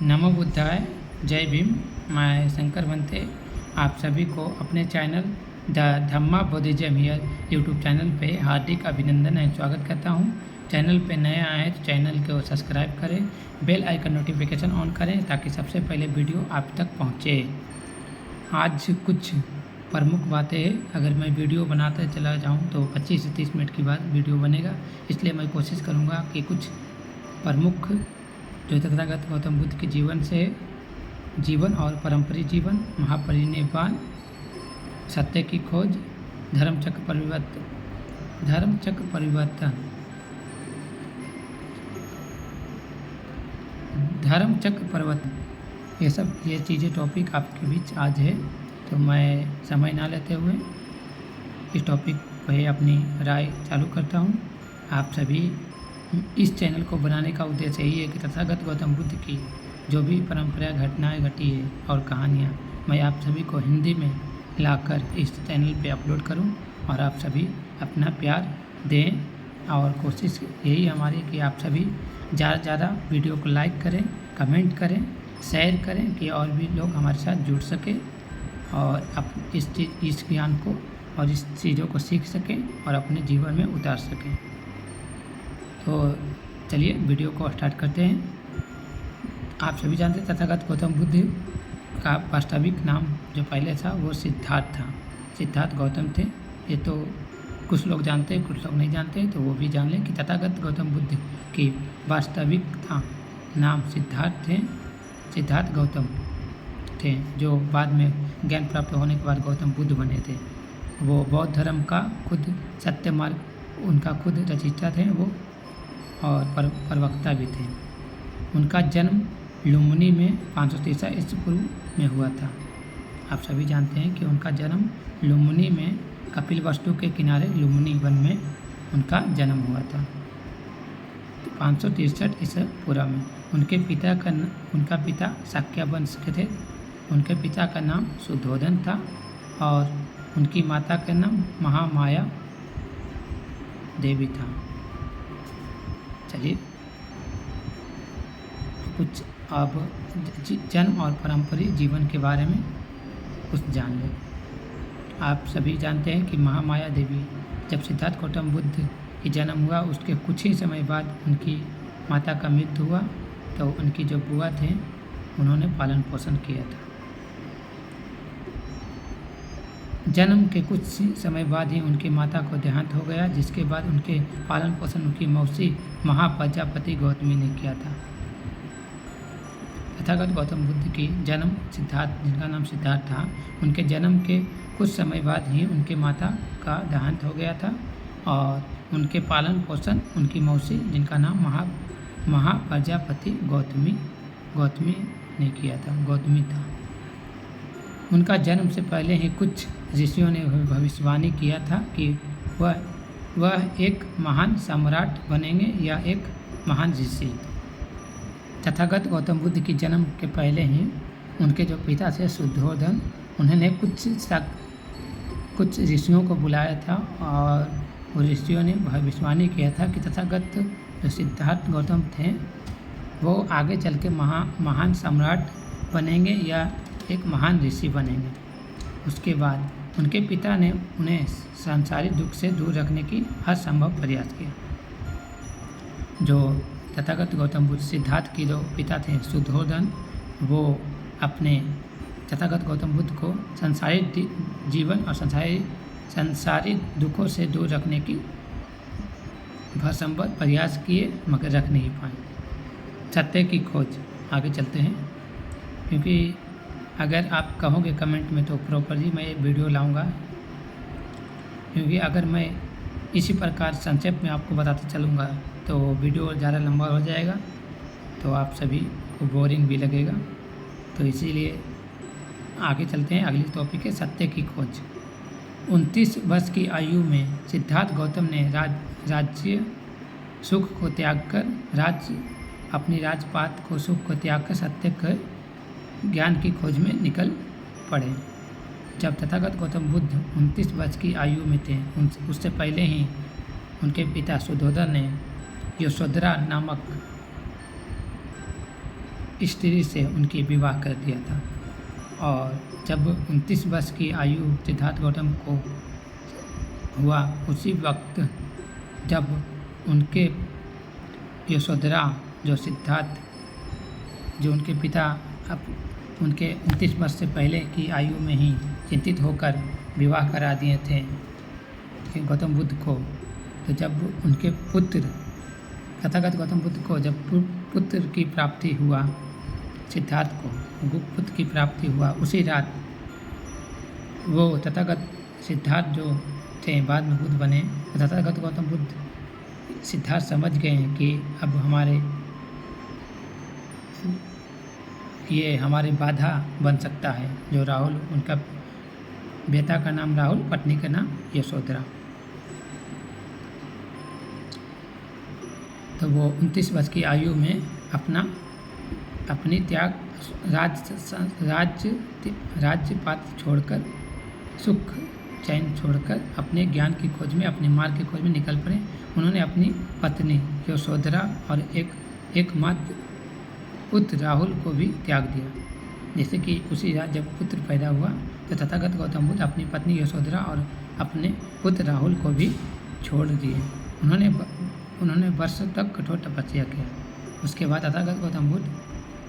नमो बुद्धाय। जय भीम। मैं शंकर बनते आप सभी को अपने channel the Dhamma Buddhism here YouTube channel पे हार्दिक अभिनंदन एवं स्वागत करता हूँ। चैनल पे नए आए हैं तो चैनल को सब्सक्राइब करें, बेल आइकन नोटिफिकेशन ऑन करें ताकि सबसे पहले वीडियो आप तक पहुँचे। आज कुछ प्रमुख बातें हैं, अगर मैं वीडियो बनाते चला जाऊँ तो 25 से 30 मिनट के बाद वीडियो बनेगा, इसलिए मैं कोशिश करूँगा कि कुछ प्रमुख जो तथागत गौतम बुद्ध के जीवन से जीवन और पारंपरिक जीवन, महापरिनिर्वाण, सत्य की खोज, धर्मचक्र परिवर्तन, ये चीज़ें टॉपिक आपके बीच आज है। तो मैं समय ना लेते हुए इस टॉपिक पर अपनी राय चालू करता हूँ। आप सभी इस चैनल को बनाने का उद्देश्य यही है कि तथागत गौतम बुद्ध की जो भी परंपरा घटनाएं घटी है और कहानियाँ मैं आप सभी को हिंदी में लाकर इस चैनल पे अपलोड करूं और आप सभी अपना प्यार दें। और कोशिश यही हमारी कि आप सभी ज़्यादा से ज़्यादा वीडियो को लाइक करें, कमेंट करें, शेयर करें कि और भी लोग हमारे साथ जुड़ सकें और इस ज्ञान को और इस चीज़ों को सीख सकें और अपने जीवन में उतार सकें। तो चलिए वीडियो को स्टार्ट करते हैं। आप सभी जानते हैं तथागत गौतम बुद्ध का वास्तविक नाम जो पहले था वो सिद्धार्थ था। सिद्धार्थ गौतम थे। ये तो कुछ लोग जानते हैं, कुछ लोग नहीं जानते, तो वो भी जान लें कि तथागत गौतम बुद्ध की वास्तविक नाम सिद्धार्थ थे। सिद्धार्थ गौतम थे जो बाद में ज्ञान प्राप्त होने के बाद गौतम बुद्ध बने थे। वो बौद्ध धर्म का खुद सत्य मार्ग उनका खुद रचयिता थे वो और प्रवक्ता भी थे। उनका जन्म लुम्बिनी में 563 ईस्वी पूर्व में हुआ था। आप सभी जानते हैं कि उनका जन्म लुम्बिनी में कपिलवस्तु के किनारे लुम्बिनी वन में उनका जन्म हुआ था 563 ईस्वी पूर्व में। उनका पिता शाक्य वंश के थे। उनके पिता का नाम शुद्धोधन था और उनकी माता का नाम महामाया देवी था। चलिए कुछ अब जन्म और पारंपरिक जीवन के बारे में कुछ जान लें। आप सभी जानते हैं कि महामाया देवी जब सिद्धार्थ गौतम बुद्ध की जन्म हुआ उसके कुछ ही समय बाद उनकी माता का मृत्यु हुआ, तो उनकी जो बुआ थे उन्होंने पालन पोषण किया था। जन्म के कुछ समय बाद ही उनकी माता को देहांत हो गया, जिसके बाद उनके पालन पोषण उनकी मौसी महाप्रजापति गौतमी ने किया था। तथागत गौतम बुद्ध की जन्म सिद्धार्थ, जिनका नाम सिद्धार्थ था, उनके जन्म के कुछ समय बाद ही उनके माता का देहांत हो गया था और उनके पालन पोषण उनकी मौसी, जिनका नाम महाप्रजापति गौतमी ने किया था, गौतमी था। उनका जन्म से पहले ही कुछ ऋषियों ने भविष्यवाणी किया था कि वह एक महान सम्राट बनेंगे या एक महान ऋषि। तथागत गौतम बुद्ध की जन्म के पहले ही उनके जो पिता थे शुद्धोधन, उन्होंने कुछ ऋषियों को बुलाया था और वो ऋषियों ने भविष्यवाणी किया था कि तथागत जो सिद्धार्थ गौतम थे वो आगे चल के महान सम्राट बनेंगे या एक महान ऋषि बनेंगे। उसके बाद उनके पिता ने उन्हें सांसारिक दुख से दूर रखने की हर संभव प्रयास किया। जो तथागत गौतम बुद्ध सिद्धार्थ के जो पिता थे शुद्धोधन, वो अपने तथागत गौतम बुद्ध को सांसारिक जीवन और सांसारिक दुखों से दूर रखने की हर संभव प्रयास किए मगर रख नहीं पाए। सत्य की खोज, आगे चलते हैं, क्योंकि अगर आप कहोगे कमेंट में तो प्रॉपरली मैं ये वीडियो लाऊंगा, क्योंकि अगर मैं इसी प्रकार संक्षेप में आपको बताते चलूँगा तो वीडियो ज़्यादा लंबा हो जाएगा, तो आप सभी को बोरिंग भी लगेगा। तो इसीलिए आगे चलते हैं। अगली टॉपिक है सत्य की खोज। 29 वर्ष की आयु में सिद्धार्थ गौतम ने राज्य सुख को त्याग कर अपनी राजपाट को सुख को त्याग कर सत्य कर ज्ञान की खोज में निकल पड़े। जब तथागत गौतम बुद्ध 29 वर्ष की आयु में थे, उससे पहले ही उनके पिता शुद्धोधन ने यशोधरा नामक स्त्री से उनकी विवाह कर दिया था। और जब 29 वर्ष की आयु सिद्धार्थ गौतम को हुआ, उसी वक्त जब उनके यशोधरा जो उनके पिता अब उनके 29 वर्ष से पहले की आयु में ही चिंतित होकर विवाह करा दिए थे गौतम बुद्ध को। तो जब उनके पुत्र तथागत गौतम बुद्ध को जब पुत्र की प्राप्ति हुआ, सिद्धार्थ को पुत्र की प्राप्ति हुआ, उसी रात वो तथागत सिद्धार्थ जो थे बाद में बुद्ध बने, तथागत गौतम बुद्ध सिद्धार्थ समझ गए हैं कि अब हमारे बाधा बन सकता है। जो राहुल, उनका बेटा का नाम राहुल, पत्नी का नाम यशोधरा। तो वो 29 वर्ष की आयु में अपनी त्याग राज्य पात्र छोड़कर, सुख चैन छोड़कर अपने ज्ञान की खोज में, अपने मार्ग की खोज में निकल पड़े। उन्होंने अपनी पत्नी यशोधरा और एकमात्र पुत्र राहुल को भी त्याग दिया। जैसे कि उसी रात जब पुत्र पैदा हुआ तो तथागत गौतम बुद्ध अपनी पत्नी यशोधरा और अपने पुत्र राहुल को भी छोड़ दिए। उन्होंने वर्षों तक कठोर तपस्या किया। उसके बाद तथागत गौतम बुद्ध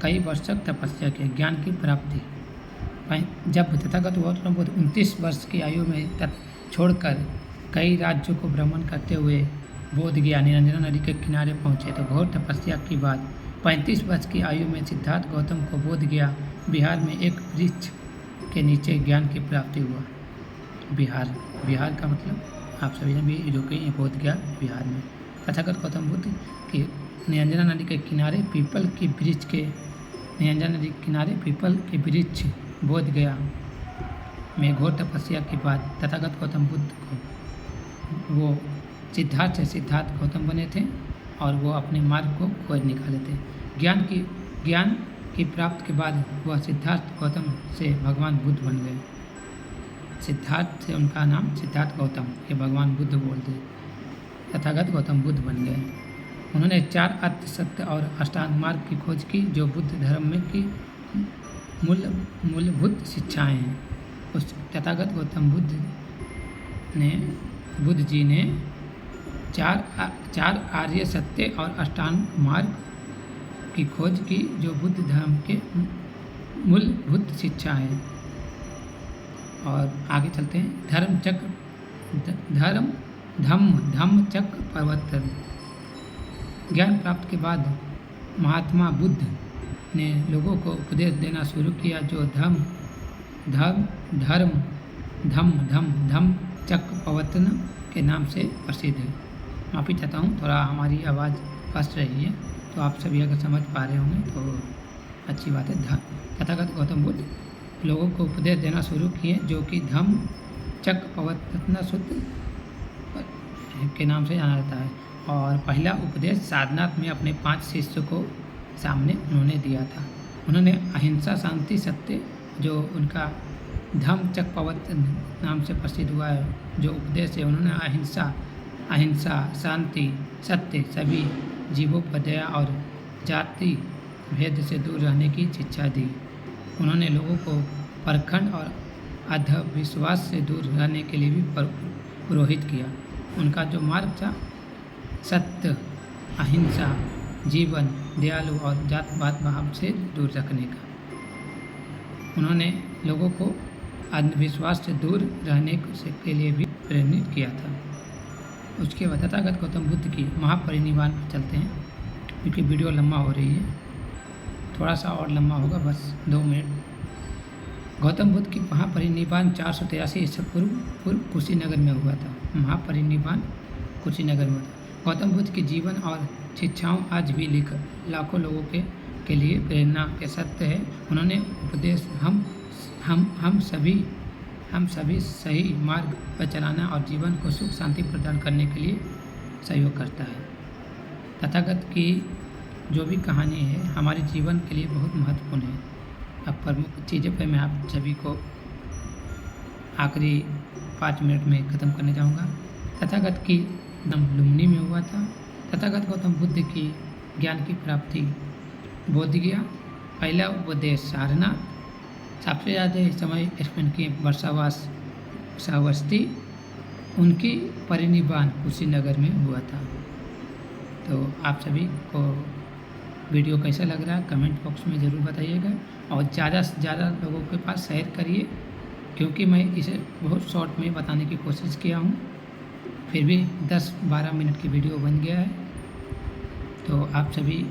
कई वर्ष तक तपस्या किया, ज्ञान की प्राप्ति। जब तथागत गौतम बुद्ध 29 वर्ष की आयु में छोड़कर कई राज्यों को भ्रमण करते हुए बोधगया निरंजना नदी के किनारे पहुँचे, तो घोर तपस्या के बाद 35 वर्ष की आयु में सिद्धार्थ गौतम को बोधगया बिहार में एक वृक्ष के नीचे ज्ञान की प्राप्ति हुआ। बिहार का मतलब आप सभी ने भी जो कहीं बोधगया बिहार में। तथागत गौतम बुद्ध की निरंजना नदी के किनारे पीपल के वृक्ष बोधगया में घोर तपस्या के बाद तथागत गौतम बुद्ध को वो सिद्धार्थ से सिद्धार्थ गौतम बने थे और वो अपने मार्ग को खोज निकाले थे। ज्ञान की प्राप्ति के बाद वह सिद्धार्थ गौतम से भगवान बुद्ध बन गए। सिद्धार्थ से उनका नाम सिद्धार्थ गौतम, ये भगवान बुद्ध बोलते, तथागत गौतम बुद्ध बन गए। उन्होंने 4 अर्थ, सत्य और अष्टांग मार्ग की खोज की, जो बुद्ध धर्म में की मूलभूत शिक्षाएं हैं। उस तथागत गौतम बुद्ध जी ने 4 आर्य सत्य और अष्टांग मार्ग की खोज की, जो बुद्ध धर्म के मूलभूत शिक्षा है। और आगे चलते हैं। धम्म चक्र प्रवर्तन। ज्ञान प्राप्त के बाद महात्मा बुद्ध ने लोगों को उपदेश देना शुरू किया, जो धम्म चक्र प्रवर्तन के नाम से प्रसिद्ध है। माफ़ी चाहता हूँ, थोड़ा हमारी आवाज़ फंस रही है, तो आप सभी अगर समझ पा रहे होंगे तो अच्छी बात है। तथागत गौतम बुद्ध लोगों को उपदेश देना शुरू किए, जो कि धम्म चक्र प्रवर्तन सूत्र के नाम से जाना जाता है। और पहला उपदेश सारनाथ में अपने 5 शिष्यों को सामने उन्होंने दिया था। उन्होंने अहिंसा, शांति, सत्य, जो उनका धम्म चक्र प्रवर्तन नाम से प्रसिद्ध हुआ है, जो उपदेश है, उन्होंने अहिंसा, शांति, सत्य, सभी जीवों पर दया और जाति भेद से दूर रहने की शिक्षा दी। उन्होंने लोगों को परखंड और अंधविश्वास से दूर रहने के लिए भी प्रोहित किया। उनका जो मार्ग था, सत्य, अहिंसा, जीवन, दयालु और जातपात भाव से दूर रखने का। उन्होंने लोगों को अंधविश्वास से दूर रहने के लिए भी प्रेरित किया था। उसके बाद तथागत गौतम बुद्ध की महापरिनिर्वाण पर चलते हैं, क्योंकि वीडियो लंबा हो रही है, थोड़ा सा और लंबा होगा, बस 2 मिनट। गौतम बुद्ध की महापरिनिर्वाण 483 ईस्वी पूर्व कुशीनगर में हुआ था। महापरिनिर्वाण कुशीनगर में हुआ था। गौतम बुद्ध के जीवन और शिक्षाओं आज भी लाखों लोगों के लिए प्रेरणा के सत्य है। उन्होंने उपदेश हम सभी सही मार्ग पर चलाना और जीवन को सुख शांति प्रदान करने के लिए सहयोग करता है। तथागत की जो भी कहानी है हमारे जीवन के लिए बहुत महत्वपूर्ण है। अब प्रमुख चीज़ों पर मैं आप सभी को आखिरी 5 मिनट में ख़त्म करने जाऊंगा। तथागत की जन्म लुम्बिनी में हुआ था। तथागत गौतम बुद्ध की ज्ञान की प्राप्ति बोधगया पहला उपदेश सारनाथ। सबसे ज़्यादा समय स्पेंड किए वर्षावास श्रावस्ती, उनकी परिनिर्वाण कुशीनगर में हुआ था। तो आप सभी को वीडियो कैसा लग रहा है कमेंट बॉक्स में ज़रूर बताइएगा, और ज़्यादा से ज़्यादा लोगों के पास शेयर करिए, क्योंकि मैं इसे बहुत शॉर्ट में बताने की कोशिश किया हूँ, फिर भी 10-12 मिनट की वीडियो बन गया है। तो आप सभी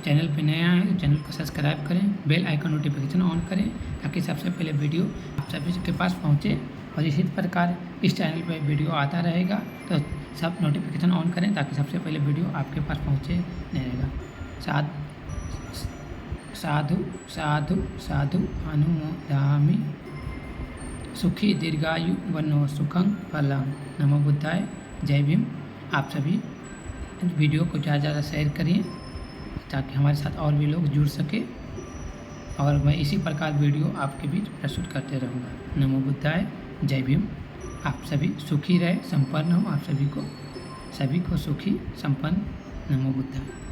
चैनल पे नए आए हैं तो चैनल को सब्सक्राइब करें, बेल आइकन नोटिफिकेशन ऑन करें, ताकि सबसे पहले वीडियो आप सभी के पास पहुँचे। और इसी प्रकार इस चैनल पे वीडियो आता रहेगा, तो सब नोटिफिकेशन ऑन करें ताकि सबसे पहले वीडियो आपके पास पहुँचे रहेगा। साधु साधु साधु अनुमोदामि, सुखी दीर्घायु वनो सुखं फलं। नमो बुद्धाय, जय भीम। आप सभी वीडियो को ज़्यादा से ज़्यादा शेयर करिए, ताकि हमारे साथ और भी लोग जुड़ सके, और मैं इसी प्रकार वीडियो आपके बीच प्रस्तुत करते रहूँगा। नमो बुद्धाय, जय भीम। आप सभी सुखी रहे, संपन्न हो, आप सभी को सुखी संपन्न। नमो बुद्धाय।